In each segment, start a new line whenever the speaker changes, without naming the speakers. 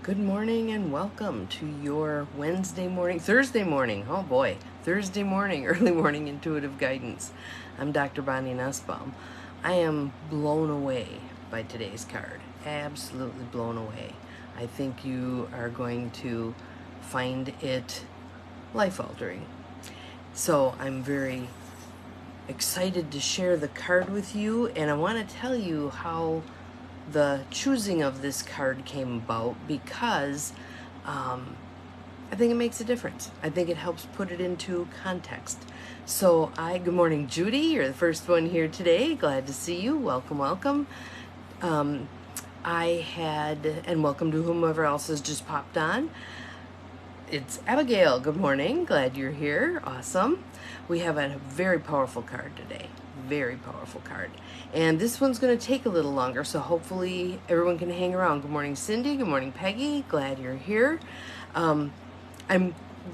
Good morning and welcome to your Thursday morning, oh boy, Thursday morning, early morning intuitive guidance. I'm Dr. Bonnie Nussbaum. I am blown away by today's card, absolutely blown away. I think you are going to find it life-altering. So I'm very excited to share the card with you, and I want to tell you how the choosing of this card came about because I think it makes a difference. I think it helps put it into context. So good morning, Judy. You're the first one here today. Glad to see you. Welcome, welcome. And welcome to whomever else has just popped on. It's Abigail. Good morning. Glad you're here. Awesome. We have a very powerful card today. Very powerful card. And this one's going to take a little longer, so hopefully everyone can hang around. Good morning, Cindy. Good morning, Peggy. Glad you're here. I'm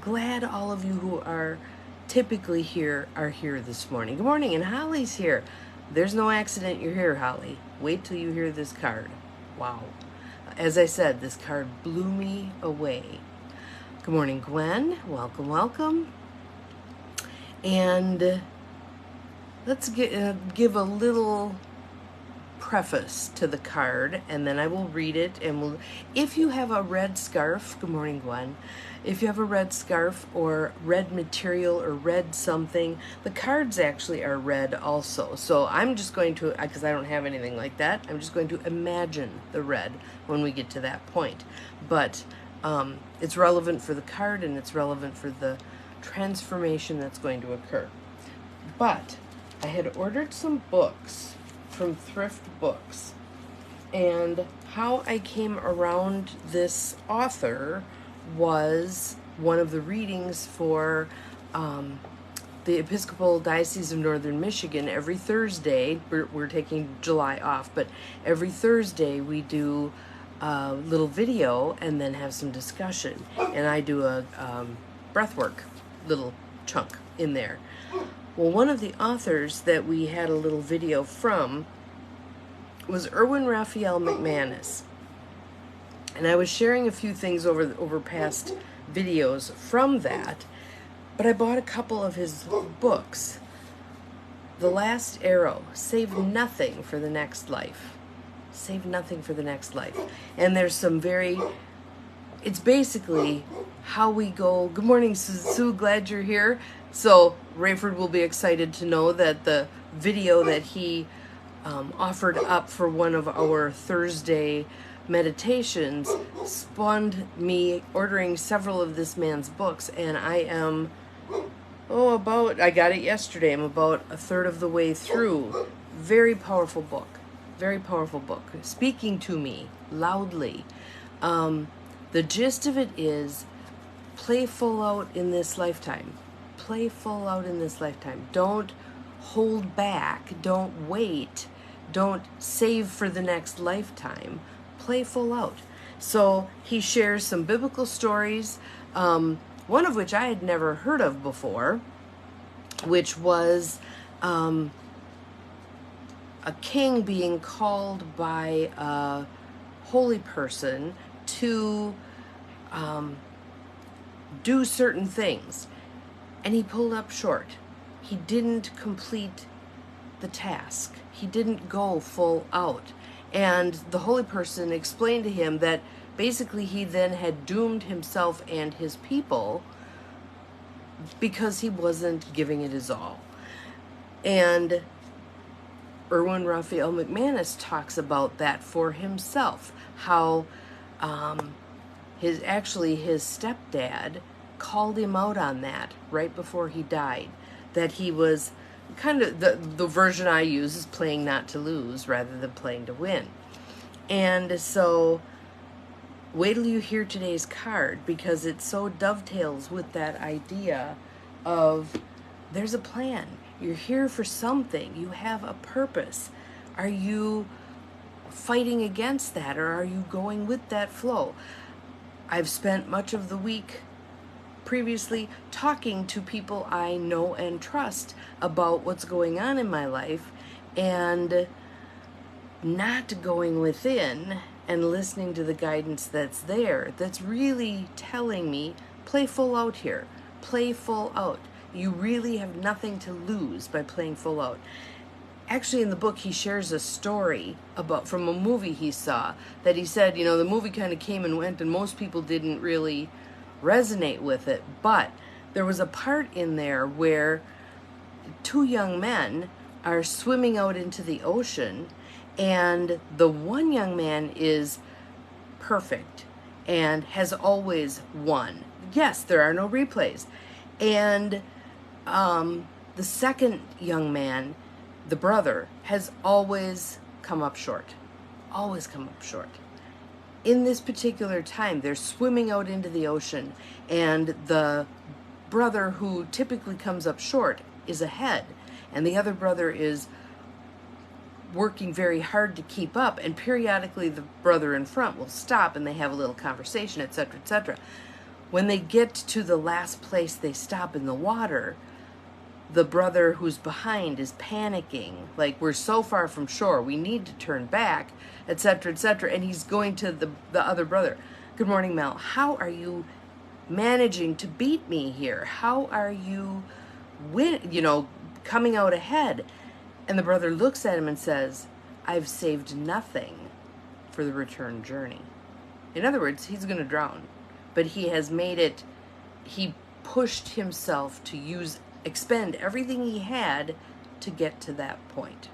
glad all of you who are typically here are here this morning. Good morning, and Holly's here. There's no accident you're here, Holly. Wait till you hear this card. Wow. As I said, this card blew me away. Good morning, Gwen. Welcome, welcome. And let's give a little preface to the card, and then I will read it. And if you have a red scarf, good morning, Gwen. If you have a red scarf or red material or red something, the cards actually are red also. So I'm just going to, because I don't have anything like that, I'm just going to imagine the red when we get to that point. But it's relevant for the card, and it's relevant for the transformation that's going to occur. But I had ordered some books from Thrift Books, and how I came around this author was one of the readings for the Episcopal Diocese of Northern Michigan. Every Thursday, we're taking July off, but every Thursday we do a little video and then have some discussion, and I do a breathwork little chunk in there. Well, one of the authors that we had a little video from was Erwin Raphael McManus. And I was sharing a few things over past videos from that, but I bought a couple of his books. The Last Arrow, Save Nothing for the Next Life. Save Nothing for the Next Life. And there's some it's basically how we go. Good morning, Sue, glad you're here. So Rayford will be excited to know that the video that he offered up for one of our Thursday meditations spawned me ordering several of this man's books, and I am, I got it yesterday. I'm about a third of the way through. Very powerful book. Very powerful book. Speaking to me loudly. The gist of it is, play full out in this lifetime. Play full out in this lifetime. Don't hold back. Don't wait. Don't save for the next lifetime. Play full out. So he shares some biblical stories, one of which I had never heard of before, which was a king being called by a holy person to do certain things, and he pulled up short. He didn't complete the task. He didn't go full out, and the holy person explained to him that basically he then had doomed himself and his people because he wasn't giving it his all. And Erwin Raphael McManus talks about that for himself, how his stepdad called him out on that right before he died, that he was kind of, the version I use is playing not to lose rather than playing to win. And so wait till you hear today's card, because it so dovetails with that idea of there's a plan. You're here for something. You have a purpose. Are you fighting against that, or are you going with that flow? I've spent much of the week previously talking to people I know and trust about what's going on in my life, and not going within and listening to the guidance that's there, that's really telling me, play full out here. Play full out. You really have nothing to lose by playing full out. Actually, in the book, he shares a story from a movie he saw that he said, the movie kind of came and went and most people didn't really resonate with it. But there was a part in there where two young men are swimming out into the ocean, and the one young man is perfect and has always won. Yes, there are no replays. And the second young man, the brother, has always come up short. Always come up short. In this particular time, they're swimming out into the ocean, and the brother who typically comes up short is ahead, and the other brother is working very hard to keep up, and periodically the brother in front will stop and they have a little conversation, etc., etc. When they get to the last place they stop in the water, the brother who's behind is panicking, like, we're so far from shore, we need to turn back, etc., etc., and he's going to the other brother. Good morning, Mel. How are you managing to beat me here? How are you coming out ahead? And the brother looks at him and says, I've saved nothing for the return journey. In other words, he's going to drown. But he has he pushed himself to expend everything he had to get to that point.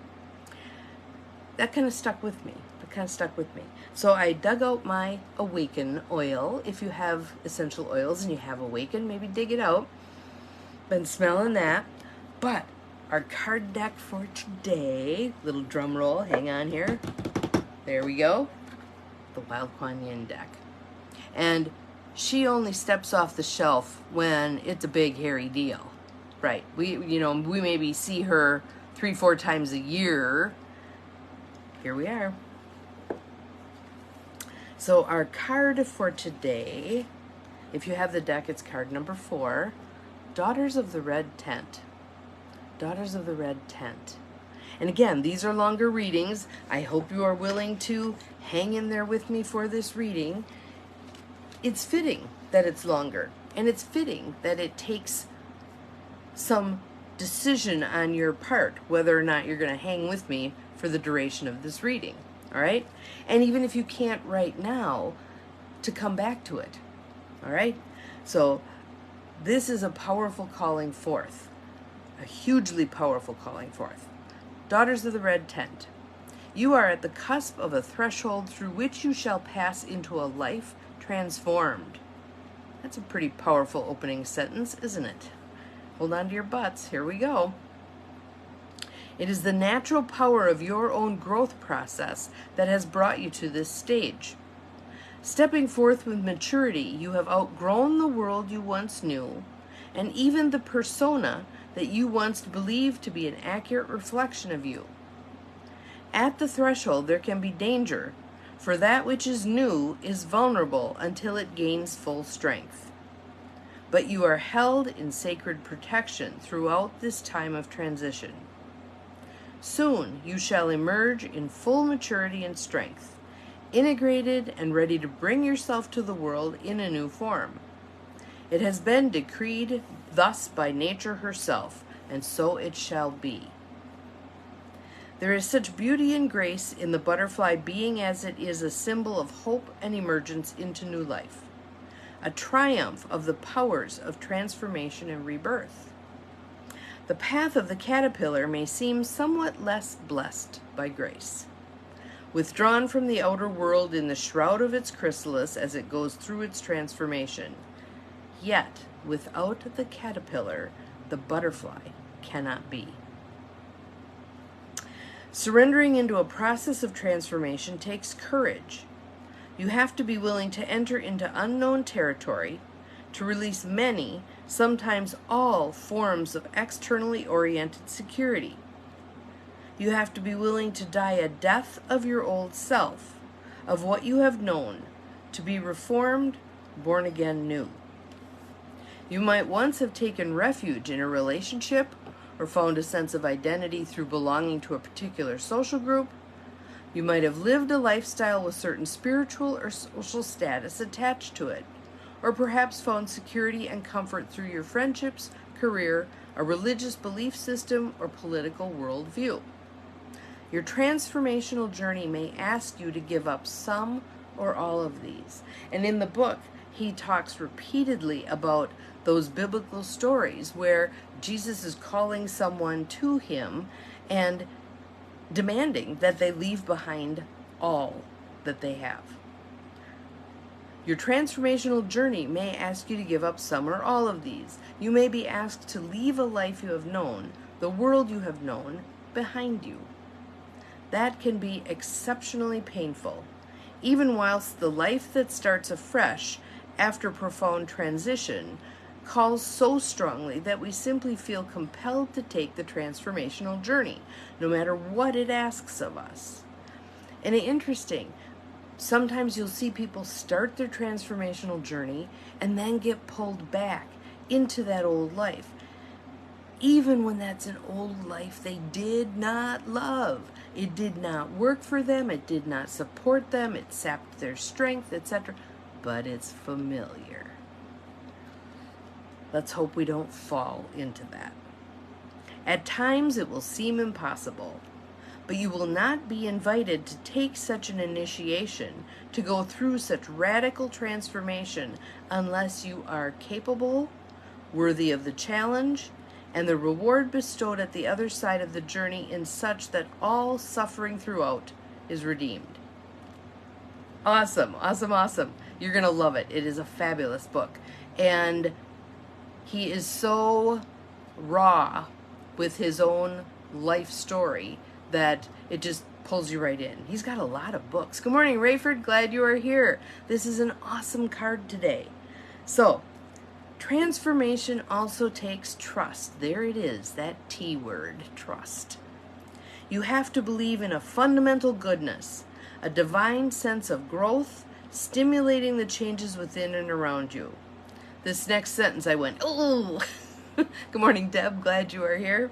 That kind of stuck with me. So I dug out my Awaken oil. If you have essential oils and you have Awaken, maybe dig it out. Been smelling that. But our card deck for today, little drum roll, hang on here. There we go. The Wild Kuan Yin deck. And she only steps off the shelf when it's a big, hairy deal. Right. We maybe see her 3-4 times a year. Here we are. So our card for today, if you have the deck, it's card number 4, Daughters of the Red Tent. Daughters of the Red Tent. And again, these are longer readings. I hope you are willing to hang in there with me for this reading. It's fitting that it's longer, and it's fitting that it takes some decision on your part whether or not you're going to hang with me for the duration of this reading. All right? And even if you can't right now, to come back to it. All right? So this is a powerful calling forth. A hugely powerful calling forth. Daughters of the Red Tent. You are at the cusp of a threshold through which you shall pass into a life transformed. That's a pretty powerful opening sentence, isn't it? Hold on to your butts. Here we go. It is the natural power of your own growth process that has brought you to this stage. Stepping forth with maturity, you have outgrown the world you once knew, and even the persona that you once believed to be an accurate reflection of you. At the threshold, there can be danger, for that which is new is vulnerable until it gains full strength. But you are held in sacred protection throughout this time of transition. Soon you shall emerge in full maturity and strength, integrated and ready to bring yourself to the world in a new form. It has been decreed thus by nature herself, and so it shall be. There is such beauty and grace in the butterfly being as it is a symbol of hope and emergence into new life, a triumph of the powers of transformation and rebirth. The path of the caterpillar may seem somewhat less blessed by grace. Withdrawn from the outer world in the shroud of its chrysalis as it goes through its transformation. Yet, without the caterpillar, the butterfly cannot be. Surrendering into a process of transformation takes courage. You have to be willing to enter into unknown territory, to release many, sometimes all, forms of externally oriented security. You have to be willing to die a death of your old self, of what you have known, to be reformed, born again new. You might once have taken refuge in a relationship or found a sense of identity through belonging to a particular social group, You might have lived a lifestyle with certain spiritual or social status attached to it, or perhaps found security and comfort through your friendships, career, a religious belief system, or political worldview. Your transformational journey may ask you to give up some or all of these. And in the book, he talks repeatedly about those biblical stories where Jesus is calling someone to him and demanding that they leave behind all that they have. Your transformational journey may ask you to give up some or all of these. You may be asked to leave a life you have known, the world you have known, behind you. That can be exceptionally painful, even whilst the life that starts afresh after profound transition calls so strongly that we simply feel compelled to take the transformational journey, no matter what it asks of us. And it's interesting, sometimes you'll see people start their transformational journey and then get pulled back into that old life, even when that's an old life they did not love. It did not work for them, it did not support them, it sapped their strength, etc. But it's familiar. Let's hope we don't fall into that. At times it will seem impossible, but you will not be invited to take such an initiation, to go through such radical transformation, unless you are capable, worthy of the challenge, and the reward bestowed at the other side of the journey in such that all suffering throughout is redeemed. Awesome, awesome, awesome. You're going to love it. It is a fabulous book. And he is so raw with his own life story that it just pulls you right in. He's got a lot of books. Good morning, Rayford. Glad you are here. This is an awesome card today. So, transformation also takes trust. There it is, that T word, trust. You have to believe in a fundamental goodness, a divine sense of growth, stimulating the changes within and around you. This next sentence I went, oh! Good morning, Deb. Glad you are here.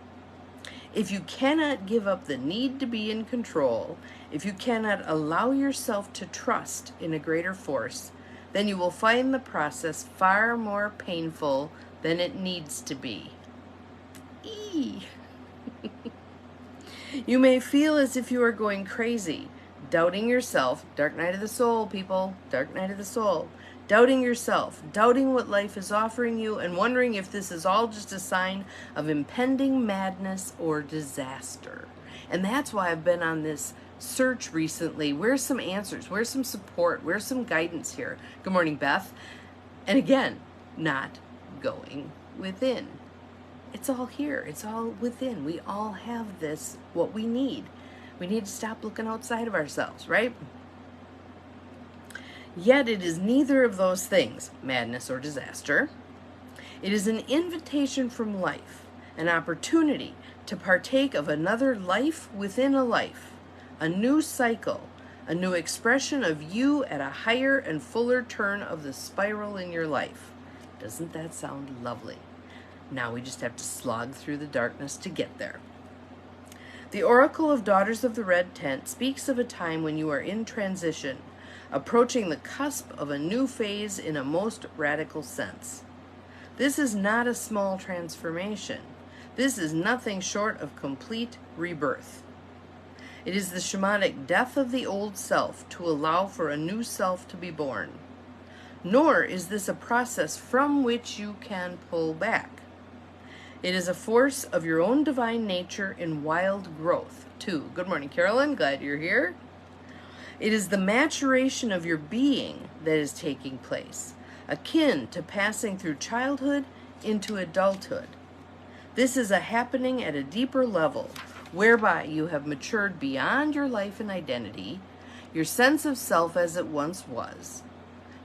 If you cannot give up the need to be in control, if you cannot allow yourself to trust in a greater force, then you will find the process far more painful than it needs to be. You may feel as if you are going crazy, doubting yourself. Dark night of the soul, people. Dark night of the soul. Doubting yourself, doubting what life is offering you, and wondering if this is all just a sign of impending madness or disaster. And that's why I've been on this search recently. Where's some answers? Where's some support? Where's some guidance here? Good morning, Beth. And again, not going within. It's all here. It's all within. We all have this, what we need. We need to stop looking outside of ourselves, right? Yet it is neither of those things, madness or disaster. It is an invitation from life, an opportunity to partake of another life within a life, a new cycle, a new expression of you at a higher and fuller turn of the spiral in your life. Doesn't that sound lovely? Now we just have to slog through the darkness to get there. The Oracle of Daughters of the Red Tent speaks of a time when you are in transition, approaching the cusp of a new phase in a most radical sense. This is not a small transformation. This is nothing short of complete rebirth. It is the shamanic death of the old self to allow for a new self to be born. Nor is this a process from which you can pull back. It is a force of your own divine nature in wild growth, too. Good morning, Carolyn. Glad you're here. It is the maturation of your being that is taking place, akin to passing through childhood into adulthood. This is a happening at a deeper level, whereby you have matured beyond your life and identity, your sense of self as it once was.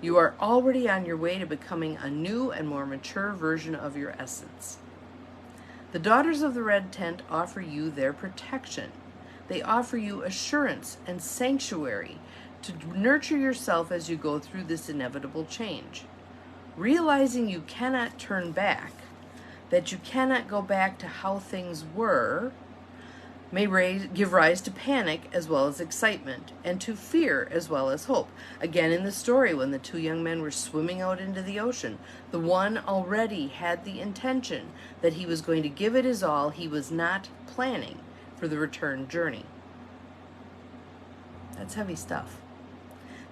You are already on your way to becoming a new and more mature version of your essence. The Daughters of the Red Tent offer you their protection. They offer you assurance and sanctuary to nurture yourself as you go through this inevitable change. Realizing you cannot turn back, that you cannot go back to how things were, give rise to panic as well as excitement, and to fear as well as hope. Again, in the story, when the two young men were swimming out into the ocean, the one already had the intention that he was going to give it his all. He was not planning for the return journey. That's heavy stuff.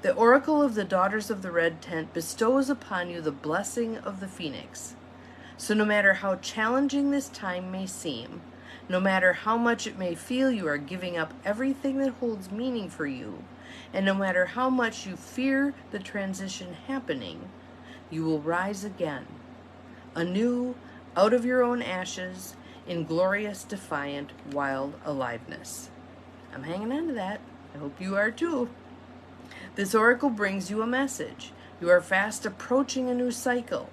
The oracle of the daughters of the red tent bestows upon you the blessing of the phoenix. So no matter how challenging this time may seem, no matter how much it may feel you are giving up everything that holds meaning for you, and no matter how much you fear the transition happening, you will rise again, anew, out of your own ashes, in glorious, defiant, wild aliveness. I'm hanging on to that. I hope you are too. This oracle brings you a message. You are fast approaching a new cycle.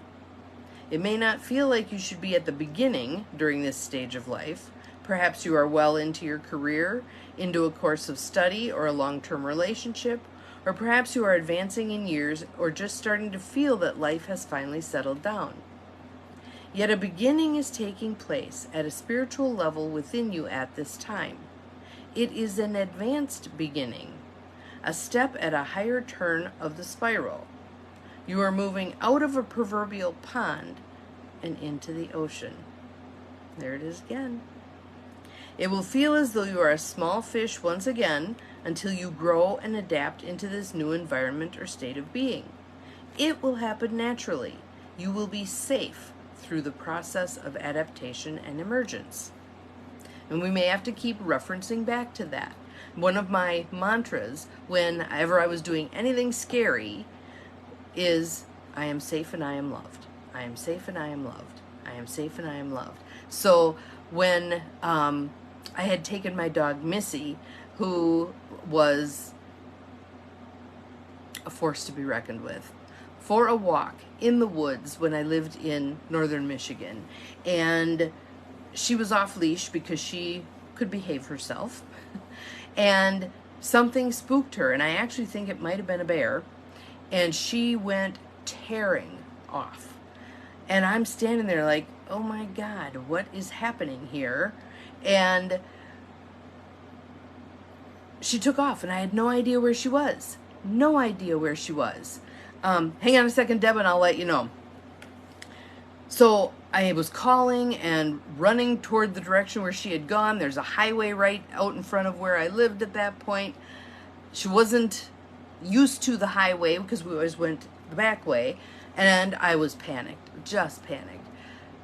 It may not feel like you should be at the beginning during this stage of life. Perhaps you are well into your career, into a course of study or a long-term relationship, or perhaps you are advancing in years or just starting to feel that life has finally settled down. Yet a beginning is taking place at a spiritual level within you at this time. It is an advanced beginning, a step at a higher turn of the spiral. You are moving out of a proverbial pond and into the ocean. There it is again. It will feel as though you are a small fish once again until you grow and adapt into this new environment or state of being. It will happen naturally. You will be safe through the process of adaptation and emergence. And we may have to keep referencing back to that. One of my mantras whenever I was doing anything scary is, I am safe and I am loved. I am safe and I am loved. I am safe and I am loved. So when I had taken my dog Missy, who was a force to be reckoned with, for a walk in the woods when I lived in northern Michigan, and she was off leash because she could behave herself, and something spooked her, and I actually think it might have been a bear, and she went tearing off. And I'm standing there like, oh my God, what is happening here? And she took off, and I had no idea where she was. No idea where she was. Hang on a second, Deb, and I'll let you know. So I was calling and running toward the direction where she had gone. There's a highway right out in front of where I lived at that point. She wasn't used to the highway because we always went the back way, and I was panicked, just panicked.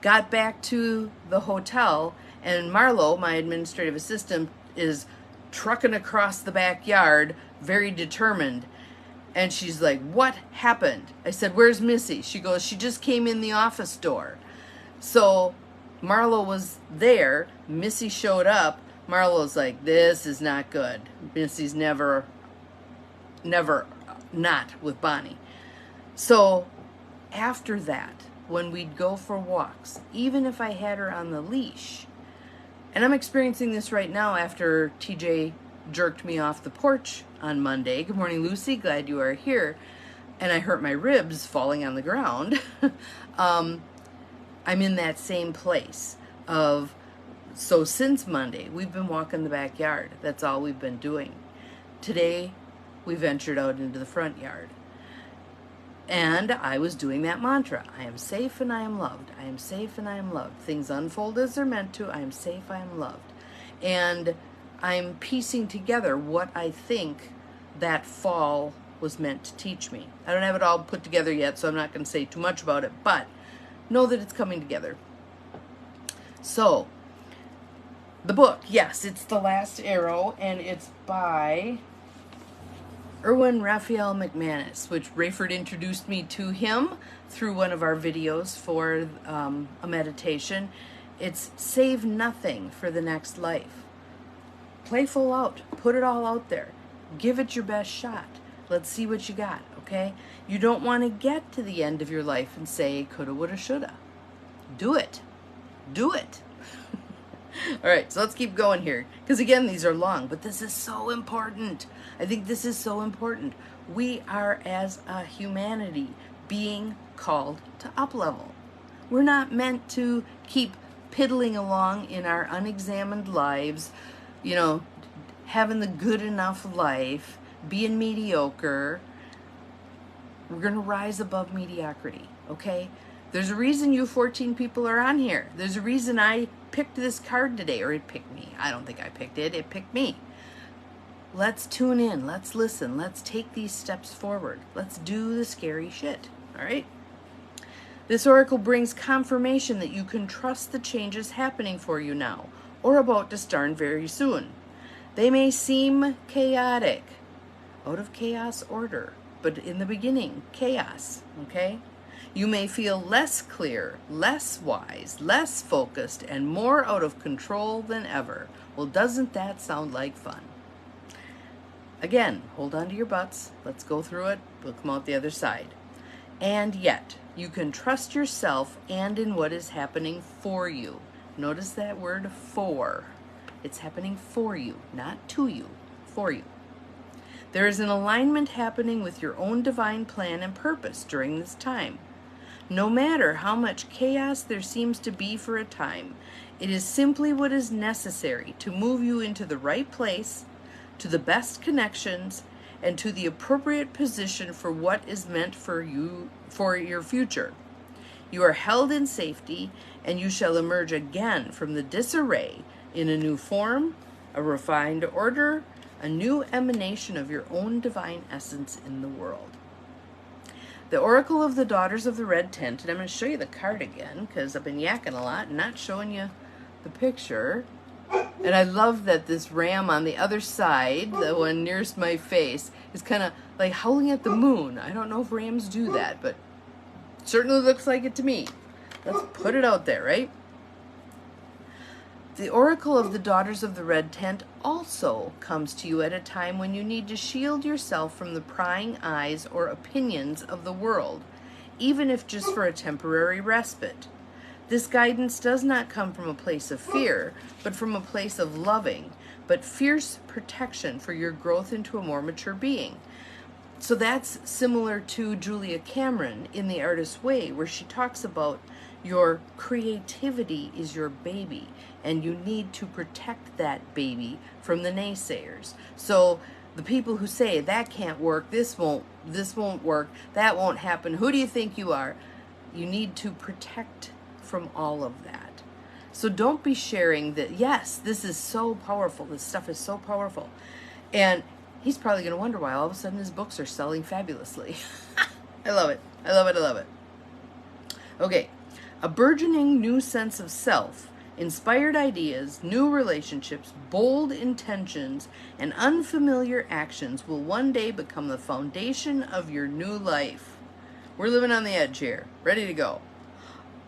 Got back to the hotel, and Marlo, my administrative assistant, is trucking across the backyard, very determined. And she's like, what happened? I said, where's Missy? She goes, she just came in the office door. So Marlo was there. Missy showed up. Marlo's like, this is not good. Missy's never not with Bonnie. So after that, when we'd go for walks, even if I had her on the leash, and I'm experiencing this right now after TJ jerked me off the porch on Monday. Good morning, Lucy. Glad you are here. And I hurt my ribs falling on the ground. I'm in that same place of, so since Monday, we've been walking the backyard. That's all we've been doing. Today, we ventured out into the front yard. And I was doing that mantra. I am safe and I am loved. I am safe and I am loved. Things unfold as they're meant to. I am safe, I am loved. And I'm piecing together what I think that fall was meant to teach me. I don't have it all put together yet, so I'm not going to say too much about it, but know that it's coming together. So, the book, yes, it's The Last Arrow, and it's by Erwin Raphael McManus, which Rayford introduced me to him through one of our videos for a meditation. It's save nothing for the next life. Play full out. Put it all out there. Give it your best shot. Let's see what you got, okay? You don't want to get to the end of your life and say, coulda, woulda, shoulda. Do it. Do it. All right, so let's keep going here. Because again, these are long, but this is so important. I think this is so important. We are, as a humanity, being called to up-level. We're not meant to keep piddling along in our unexamined lives, you know, having the good enough life, being mediocre. We're going to rise above mediocrity, okay? There's a reason you 14 people are on here. There's a reason I picked this card today, or it picked me. I don't think I picked it. It picked me. Let's tune in. Let's listen. Let's take these steps forward. Let's do the scary shit, all right? This oracle brings confirmation that you can trust the changes happening for you now, or about to start very soon. They may seem chaotic, out of chaos order, but in the beginning, chaos, okay? You may feel less clear, less wise, less focused, and more out of control than ever. Well, doesn't that sound like fun? Again, hold on to your butts. Let's go through it. We'll come out the other side. And yet, you can trust yourself and in what is happening for you. Notice that word for. It's happening for you, not to you, for you. There is an alignment happening with your own divine plan and purpose during this time. No matter how much chaos there seems to be for a time, it is simply what is necessary to move you into the right place, to the best connections, and to the appropriate position for what is meant for you, for your future. You are held in safety, and you shall emerge again from the disarray in a new form, a refined order, a new emanation of your own divine essence in the world. The Oracle of the Daughters of the Red Tent, and I'm going to show you the card again because I've been yakking a lot and not showing you the picture. And I love that this ram on the other side, the one nearest my face, is kind of like howling at the moon. I don't know if rams do that, but it certainly looks like it to me. Let's put it out there, right? The Oracle of the Daughters of the Red Tent also comes to you at a time when you need to shield yourself from the prying eyes or opinions of the world, even if just for a temporary respite. This guidance does not come from a place of fear, but from a place of loving, but fierce protection for your growth into a more mature being. So that's similar to Julia Cameron in The Artist's Way, where she talks about your creativity is your baby, and you need to protect that baby from the naysayers. So the people who say that can't work, this won't work, that won't happen, who do you think you are? You need to protect from all of that. So don't be sharing that, yes, this is so powerful, this stuff is so powerful. And he's probably going to wonder why all of a sudden his books are selling fabulously. I love it. I love it. I love it. Okay. A burgeoning new sense of self, inspired ideas, new relationships, bold intentions, and unfamiliar actions will one day become the foundation of your new life. We're living on the edge here, ready to go.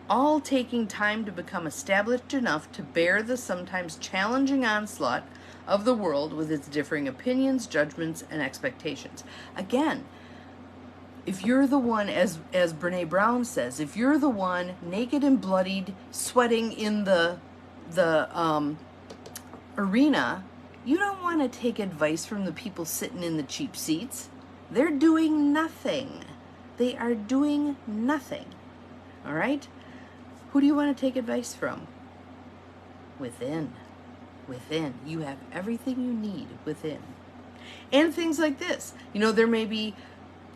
All taking time to become established enough to bear the sometimes challenging onslaught of the world with its differing opinions, judgments, and expectations. Again, if you're the one, as Brene Brown says, if you're the one naked and bloodied, sweating in the arena, you don't want to take advice from the people sitting in the cheap seats. They're doing nothing. They are doing nothing. All right? Who do you want to take advice from? Within. Within. You have everything you need within. And things like this. You know, there may be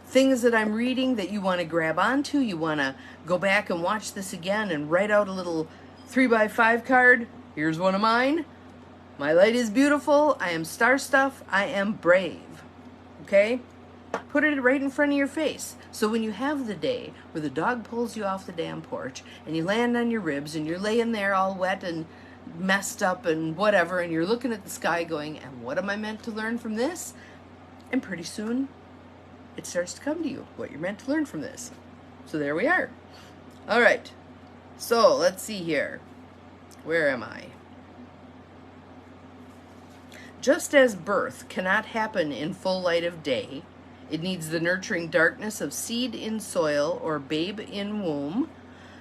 things that I'm reading that you want to grab onto. You want to go back and watch this again and write out a little 3x5 card. Here's one of mine. My light is beautiful. I am star stuff. I am brave. Okay? Put it right in front of your face. So when you have the day where the dog pulls you off the damn porch and you land on your ribs and you're laying there all wet and messed up and whatever, and you're looking at the sky going, and what am I meant to learn from this? And pretty soon it starts to come to you, what you're meant to learn from this. So there we are. All right. So let's see here. Where am I? Just as birth cannot happen in full light of day, it needs the nurturing darkness of seed in soil or babe in womb,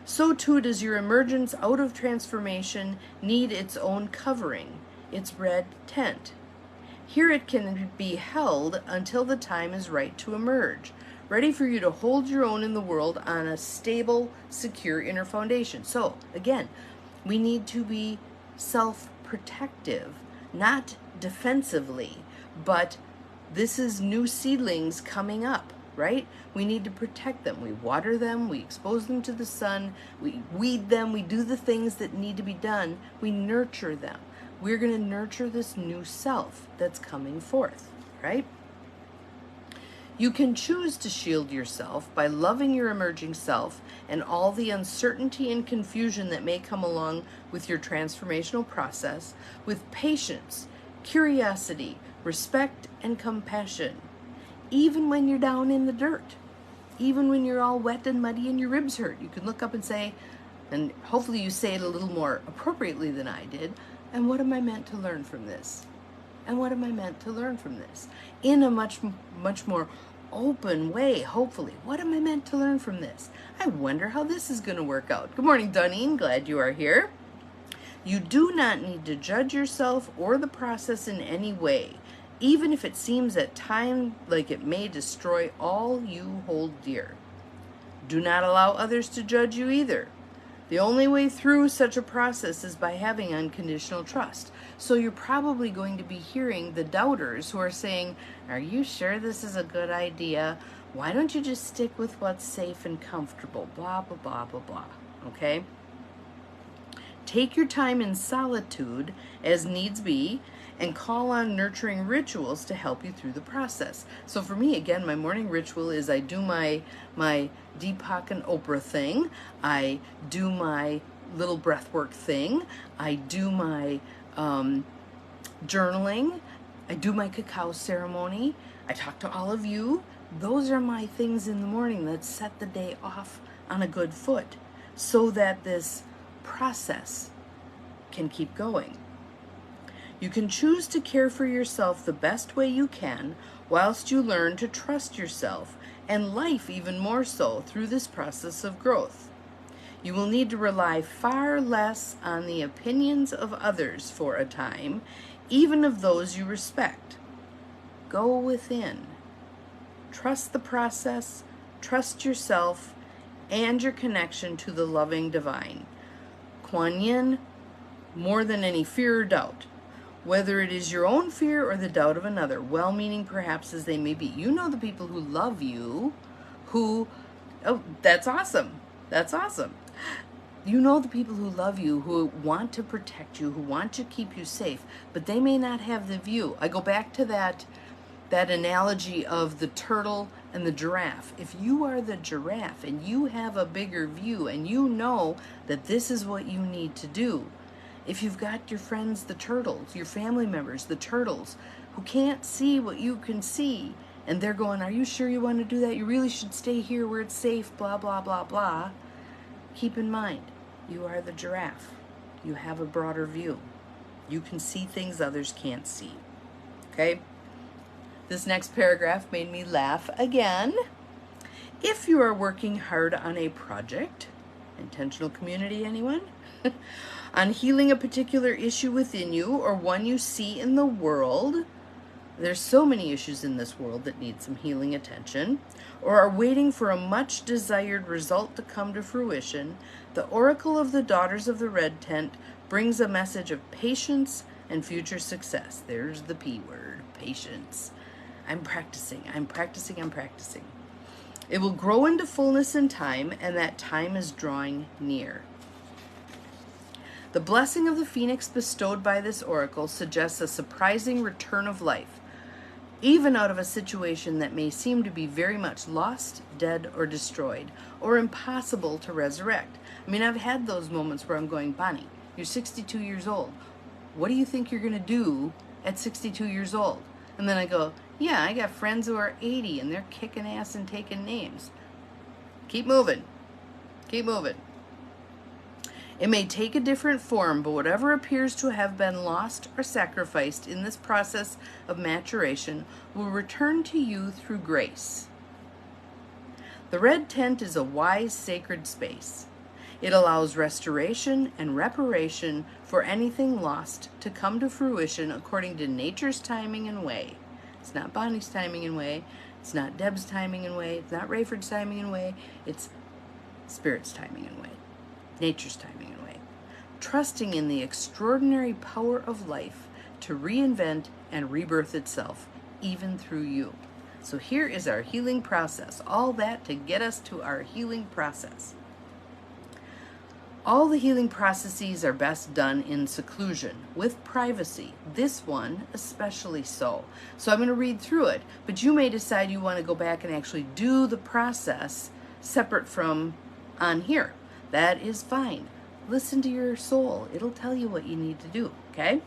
so too does your emergence out of transformation need its own covering, its red tent. Here it can be held until the time is right to emerge, ready for you to hold your own in the world on a stable, secure inner foundation. So, again, we need to be self-protective, not defensively, but this is new seedlings coming up, right? We need to protect them. We water them, we expose them to the sun, we weed them, we do the things that need to be done. We nurture them. We're going to nurture this new self that's coming forth, right? You can choose to shield yourself by loving your emerging self and all the uncertainty and confusion that may come along with your transformational process with patience, curiosity, respect, and compassion. Even when you're down in the dirt, even when you're all wet and muddy and your ribs hurt, you can look up and say, and hopefully you say it a little more appropriately than I did, and what am I meant to learn from this? And what am I meant to learn from this? In a much more open way, hopefully. What am I meant to learn from this? I wonder how this is going to work out. Good morning, Dunning. Glad you are here. You do not need to judge yourself or the process in any way, even if it seems at times like it may destroy all you hold dear. Do not allow others to judge you either. The only way through such a process is by having unconditional trust. So you're probably going to be hearing the doubters who are saying, are you sure this is a good idea? Why don't you just stick with what's safe and comfortable? Blah, blah, blah, blah, blah. Okay? Take your time in solitude as needs be and call on nurturing rituals to help you through the process. So for me, again, my morning ritual is I do my Deepak and Oprah thing. I do my little breathwork thing. I do my journaling. I do my cacao ceremony. I talk to all of you. Those are my things in the morning that set the day off on a good foot so that this process can keep going. You can choose to care for yourself the best way you can whilst you learn to trust yourself and life even more so through this process of growth. You will need to rely far less on the opinions of others for a time, even of those you respect. Go within. Trust the process, trust yourself, and your connection to the loving divine. Kuan Yin, more than any fear or doubt. Whether it is your own fear or the doubt of another, well-meaning perhaps as they may be. You know the people who love you, oh, that's awesome. That's awesome. You know the people who love you, who want to protect you, who want to keep you safe, but they may not have the view. I go back to that analogy of the turtle and the giraffe. If you are the giraffe and you have a bigger view and you know that this is what you need to do, if you've got your friends, the turtles, your family members, the turtles, who can't see what you can see, and they're going, are you sure you want to do that? You really should stay here where it's safe, blah, blah, blah, blah. Keep in mind, you are the giraffe. You have a broader view. You can see things others can't see. Okay? This next paragraph made me laugh again. If you are working hard on a project, intentional community, anyone? On healing a particular issue within you or one you see in the world, there's so many issues in this world that need some healing attention, or are waiting for a much desired result to come to fruition, the Oracle of the Daughters of the Red Tent brings a message of patience and future success. There's the P word, patience. I'm practicing. It will grow into fullness in time, and that time is drawing near. The blessing of the phoenix bestowed by this oracle suggests a surprising return of life, even out of a situation that may seem to be very much lost, dead, or destroyed, or impossible to resurrect. I mean, I've had those moments where I'm going, Bonnie, you're 62 years old. What do you think you're going to do at 62 years old? And then I go, yeah, I got friends who are 80 and they're kicking ass and taking names. Keep moving. Keep moving. It may take a different form, but whatever appears to have been lost or sacrificed in this process of maturation will return to you through grace. The red tent is a wise, sacred space. It allows restoration and reparation for anything lost to come to fruition according to nature's timing and way. It's not Bonnie's timing and way. It's not Deb's timing and way. It's not Rayford's timing and way. It's Spirit's timing and way. Nature's timing and way. Trusting in the extraordinary power of life to reinvent and rebirth itself, even through you. So here is our healing process. All that to get us to our healing process. All the healing processes are best done in seclusion, with privacy. This one especially so. So I'm going to read through it, but you may decide you want to go back and actually do the process separate from on here. That is fine. Listen to your soul. It'll tell you what you need to do, okay?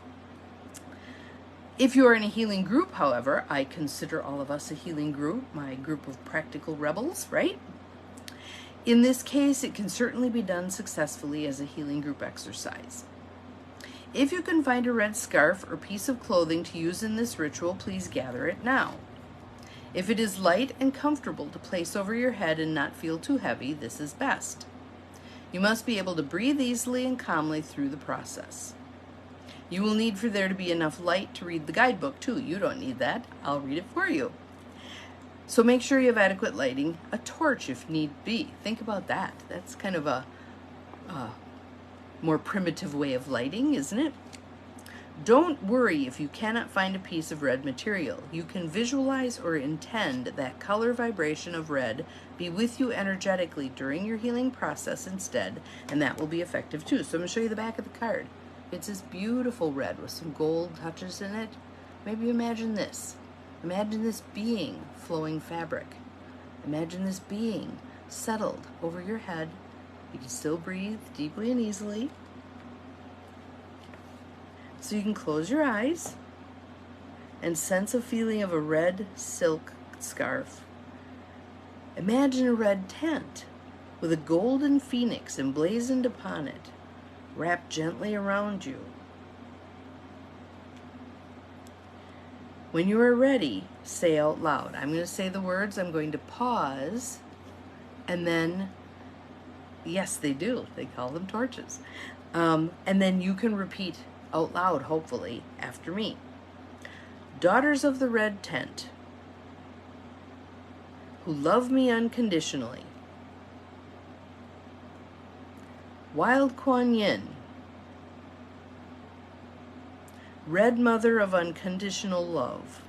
If you are in a healing group, however, I consider all of us a healing group, my group of practical rebels, right? In this case, it can certainly be done successfully as a healing group exercise. If you can find a red scarf or piece of clothing to use in this ritual, please gather it now. If it is light and comfortable to place over your head and not feel too heavy, this is best. You must be able to breathe easily and calmly through the process. You will need for there to be enough light to read the guidebook too. You don't need that. I'll read it for you. So make sure you have adequate lighting, a torch if need be. Think about that. That's kind of a more primitive way of lighting, isn't it? Don't worry if you cannot find a piece of red material. You can visualize or intend that color vibration of red be with you energetically during your healing process instead, and that will be effective too. So I'm going to show you the back of the card. It's this beautiful red with some gold touches in it. Maybe imagine this. Imagine this being flowing fabric. Imagine this being settled over your head. You can still breathe deeply and easily. So you can close your eyes and sense a feeling of a red silk scarf. Imagine a red tent with a golden phoenix emblazoned upon it, wrapped gently around you. When you are ready, say out loud. I'm going to say the words, I'm going to pause, and then, yes, they do. They call them torches. And then you can repeat out loud, hopefully, after me. Daughters of the red tent, who love me unconditionally. Wild Kuan Yin, Red Mother of unconditional love.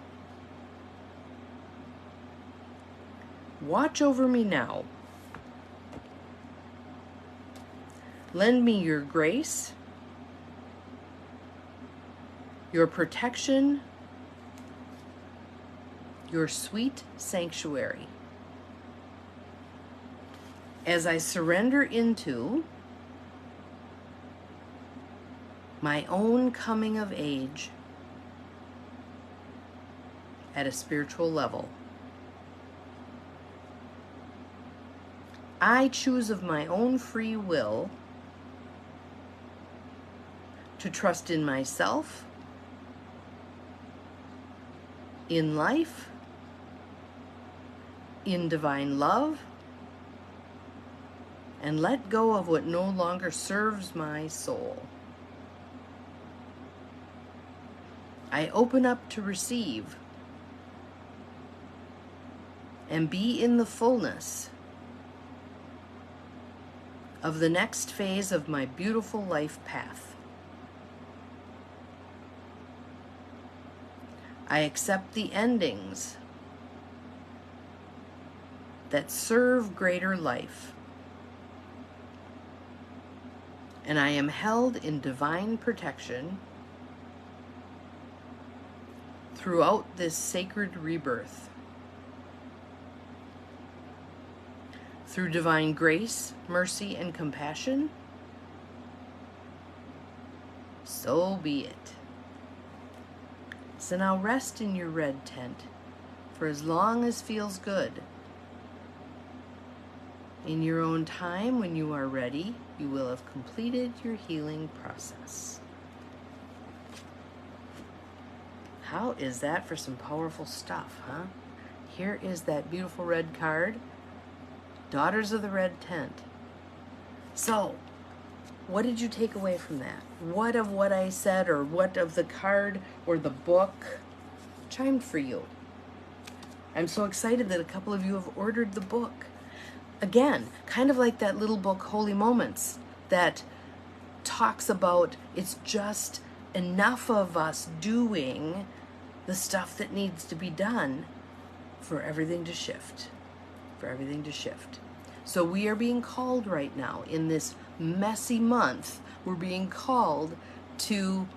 Watch over me now. Lend me your grace, your protection, your sweet sanctuary. As I surrender into my own coming of age at a spiritual level, I choose of my own free will to trust in myself, in life, in divine love, and let go of what no longer serves my soul. I open up to receive and be in the fullness of the next phase of my beautiful life path. I accept the endings that serve greater life, and I am held in divine protection throughout this sacred rebirth. Through divine grace, mercy, and compassion, so be it. So now rest in your red tent for as long as feels good. In your own time, when you are ready, you will have completed your healing process. How is that for some powerful stuff, huh? Here is that beautiful red card, Daughters of the Red Tent. So, what did you take away from that? What of what I said, or what of the card or the book chimed for you? I'm so excited that a couple of you have ordered the book. Again, kind of like that little book, Holy Moments, that talks about it's just enough of us doing the stuff that needs to be done for everything to shift. For everything to shift. So we are being called right now in this messy month. We're being called to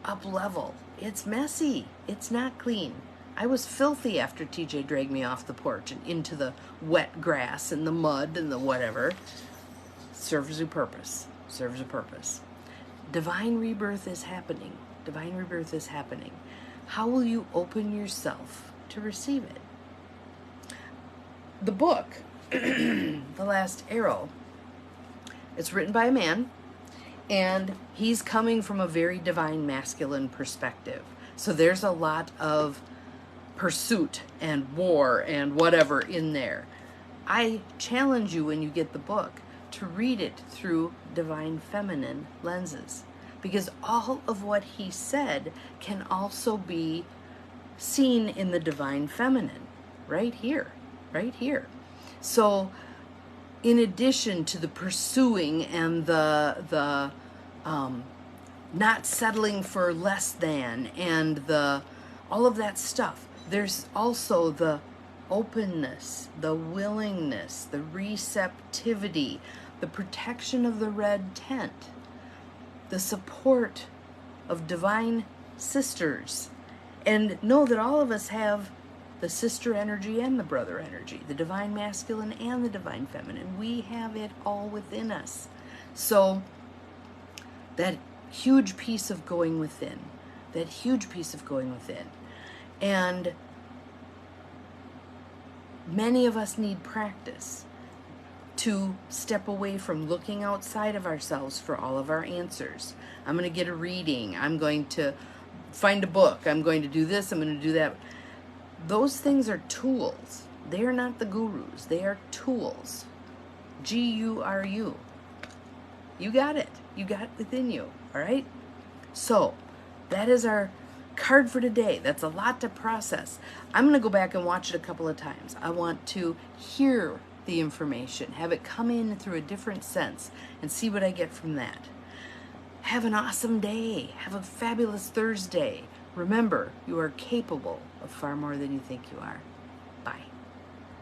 up level. It's messy. It's not clean. I was filthy after TJ dragged me off the porch and into the wet grass and the mud and the whatever. Serves a purpose. Serves a purpose. Divine rebirth is happening. Divine rebirth is happening. How will you open yourself to receive it? The book, The Last Arrow, it's written by a man, and he's coming from a very divine masculine perspective. So there's a lot of pursuit and war and whatever in there. I challenge you when you get the book to read it through divine feminine lenses, because all of what he said can also be seen in the divine feminine right here. Right here. So in addition to the pursuing and the not settling for less than and the all of that stuff, there's also the openness, the willingness, the receptivity, the protection of the red tent, the support of divine sisters. And know that all of us have the sister energy and the brother energy, the divine masculine and the divine feminine. We have it all within us. So that huge piece of going within, that huge piece of going within. And many of us need practice to step away from looking outside of ourselves for all of our answers. I'm going to get a reading. I'm going to find a book. I'm going to do this. I'm going to do that. Those things are tools. They are not the gurus. They are tools. G-U-R-U. You got it. You got it within you. All right? So that is our card for today. That's a lot to process. I'm going to go back and watch it a couple of times. I want to hear the information, have it come in through a different sense, and see what I get from that. Have an awesome day. Have a fabulous Thursday. Remember, you are capable of far more than you think you are.